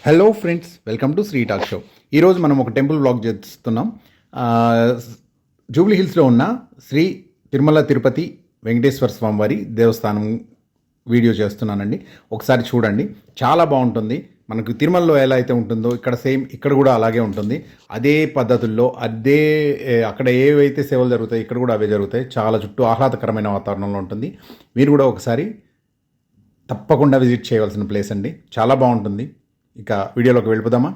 Hello friends, welcome to Sri talk show. ఈరోజు మనం ఒక టెంపుల్ వ్లాగ్ చేస్తున్నాం. జూబ్లీ హిల్స్లో ఉన్న శ్రీ తిరుమల తిరుపతి వెంకటేశ్వర స్వామి వారి దేవస్థానం వీడియో చేస్తున్నానండి. ఒకసారి చూడండి, చాలా బాగుంటుంది. మనకు తిరుమలలో ఎలా అయితే ఉంటుందో ఇక్కడ సేమ్ ఇక్కడ కూడా అలాగే ఉంటుంది. అదే పద్ధతుల్లో అక్కడ ఏవైతే సేవలు జరుగుతాయి ఇక్కడ కూడా అవే జరుగుతాయి. చాలా చుట్టూ ఆహ్లాదకరమైన వాతావరణంలో ఉంటుంది. మీరు కూడా ఒకసారి తప్పకుండా విజిట్ చేయవలసిన ప్లేస్ అండి, చాలా బాగుంటుంది. ఇక వీడియోలోకి వెళ్ళిపోదామా?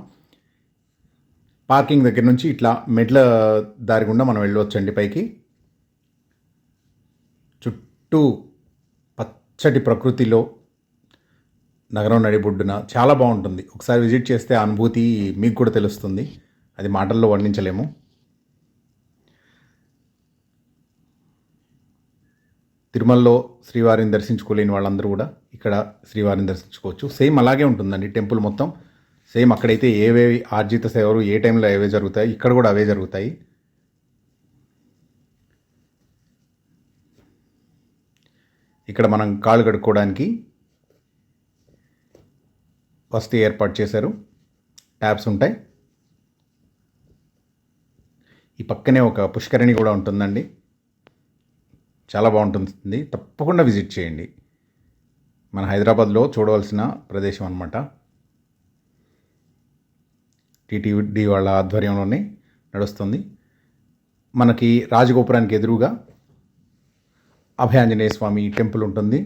పార్కింగ్ దగ్గర నుంచి ఇట్లా మెట్ల దారి గుండా మనం వెళ్ళవచ్చండి పైకి. చుట్టూ పచ్చటి ప్రకృతిలో నగరం నడిబొడ్డున చాలా బాగుంటుంది. ఒకసారి విజిట్ చేస్తే ఆ అనుభూతి మీకు కూడా తెలుస్తుంది, అది మాటల్లో వర్ణించలేము. తిరుమలలో శ్రీవారిని దర్శించుకోలేని వాళ్ళందరూ కూడా ఇక్కడ శ్రీవారిని దర్శించుకోవచ్చు. సేమ్ అలాగే ఉంటుందండి టెంపుల్ మొత్తం. సేమ్ అక్కడైతే ఏవేవి ఆర్జిత సేవలు ఏ టైంలో ఏవే జరుగుతాయి ఇక్కడ కూడా అవే జరుగుతాయి. ఇక్కడ మనం కాళ్ళు కడుక్కోవడానికి వసతి ఏర్పాటు చేశారు, ట్యాప్స్ ఉంటాయి. ఈ పక్కనే ఒక పుష్కరిణి కూడా ఉంటుందండి, చాలా బాగుంటుంది. తప్పకుండా విజిట్ చేయండి. మన హైదరాబాద్లో చూడవలసిన ప్రదేశం అన్నమాట. టీటీడీ వాళ్ళ ఆధ్వర్యంలోనే నడుస్తుంది. మనకి రాజగోపురానికి ఎదురుగా అభయాంజనేయ స్వామి టెంపుల్ ఉంటుంది.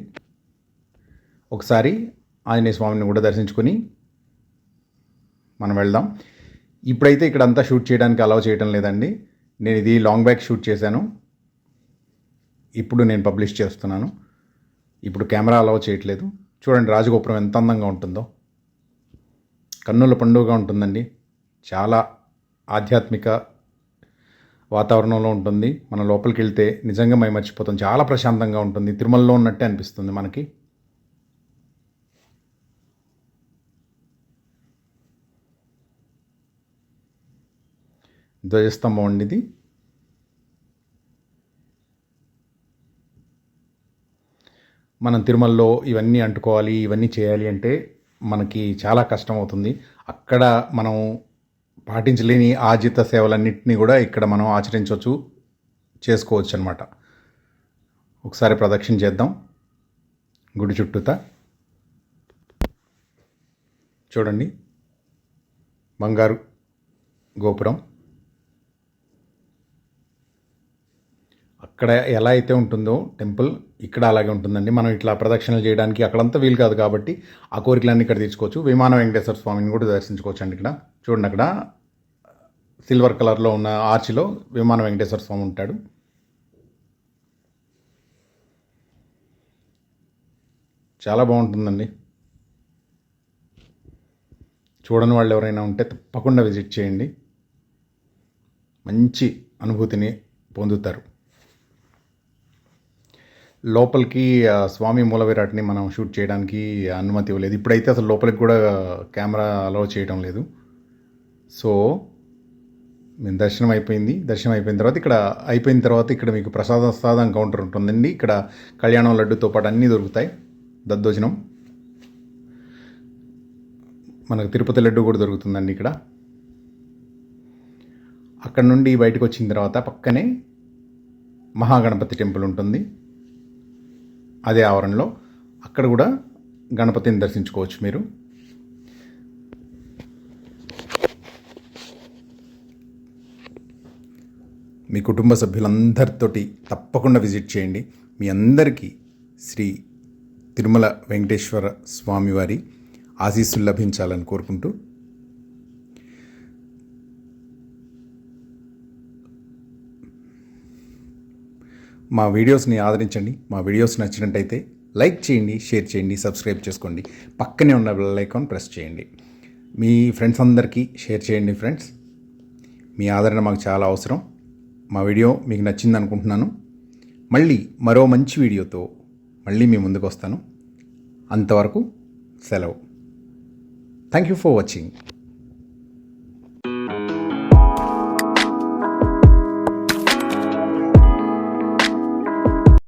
ఒకసారి ఆంజనేయ స్వామిని కూడా దర్శించుకొని మనం వెళ్దాం. ఇప్పుడైతే ఇక్కడ అంతా షూట్ చేయడానికి అలౌ చేయడం లేదండి. నేను ఇది లాంగ్ బ్యాక్ షూట్ చేశాను, ఇప్పుడు నేను పబ్లిష్ చేస్తున్నాను. ఇప్పుడు కెమెరా అలౌ చేయట్లేదు. చూడండి రాజగోపురం ఎంత అందంగా ఉంటుందో, కన్నుల పండుగగా ఉంటుందండి. చాలా ఆధ్యాత్మిక వాతావరణంలో ఉంటుంది. మన లోపలికి వెళ్తే నిజంగా మర్చిపోతాం, చాలా ప్రశాంతంగా ఉంటుంది. తిరుమలలో ఉన్నట్టే అనిపిస్తుంది మనకి. ధ్వజస్తంభం అండి ఇది. మనం తిరుమలలో ఇవన్నీ అంటుకోవాలి, ఇవన్నీ చేయాలి అంటే మనకి చాలా కష్టం అవుతుంది. అక్కడ మనం పాటించలేని ఆర్జిత సేవలన్నింటినీ కూడా ఇక్కడ మనం చేసుకోవచ్చు అన్నమాట. ఒకసారి ప్రదక్షిణ చేద్దాం గుడి చుట్టూతా. చూడండి బంగారు గోపురం. అక్కడ ఎలా అయితే ఉంటుందో టెంపుల్ ఇక్కడ అలాగే ఉంటుందండి. మనం ఇట్లా ప్రదక్షిణలు చేయడానికి అక్కడంతా వీలు కాదు కాబట్టి ఆ కోరికలన్నీ ఇక్కడ తీర్చుకోవచ్చు. విమాన వెంకటేశ్వర స్వామిని కూడా దర్శించుకోవచ్చు అండి. ఇక్కడ చూడండి, అక్కడ సిల్వర్ కలర్లో ఉన్న ఆర్చిలో విమాన వెంకటేశ్వర స్వామి ఉంటాడు. చాలా బాగుంటుందండి. చూడని వాళ్ళు ఎవరైనా ఉంటే తప్పకుండా విజిట్ చేయండి, మంచి అనుభూతిని పొందుతారు. లోపలికి స్వామి మూల విరాట్ని మనం షూట్ చేయడానికి అనుమతి ఇవ్వలేదు. ఇప్పుడైతే అసలు లోపలికి కూడా కెమెరా అలౌ చేయడం లేదు. సో మేము దర్శనం అయిపోయిన తర్వాత ఇక్కడ మీకు ప్రసాదం కౌంటర్ ఉంటుందండి. ఇక్కడ కళ్యాణం లడ్డుతో పాటు అన్నీ దొరుకుతాయి. దద్దోజనం, మనకు తిరుపతి లడ్డు కూడా దొరుకుతుందండి ఇక్కడ. అక్కడ నుండి బయటకు వచ్చిన తర్వాత పక్కనే మహాగణపతి టెంపుల్ ఉంటుంది, అదే ఆవరణలో. అక్కడ కూడా గణపతిని దర్శించుకోవచ్చు మీరు. మీ కుటుంబ సభ్యులందరితోటి తప్పకుండా విజిట్ చేయండి. మీ అందరికీ శ్రీ తిరుమల వెంకటేశ్వర స్వామివారి ఆశీస్సులు లభించాలని కోరుకుంటూ మా వీడియోస్ని ఆదరించండి. మా వీడియోస్ నచ్చినట్టయితే లైక్ చేయండి, షేర్ చేయండి, సబ్స్క్రైబ్ చేసుకోండి. పక్కనే ఉన్న బెల్ ఐకాన్ ప్రెస్ చేయండి. మీ ఫ్రెండ్స్ అందరికీ షేర్ చేయండి. ఫ్రెండ్స్, మీ ఆదరణ మాకు చాలా అవసరం. మా వీడియో మీకు నచ్చింది అనుకుంటున్నాను. మళ్ళీ మరో మంచి వీడియోతో మళ్ళీ మీ ముందుకు వస్తాను. అంతవరకు సెలవు. Thank you for watching.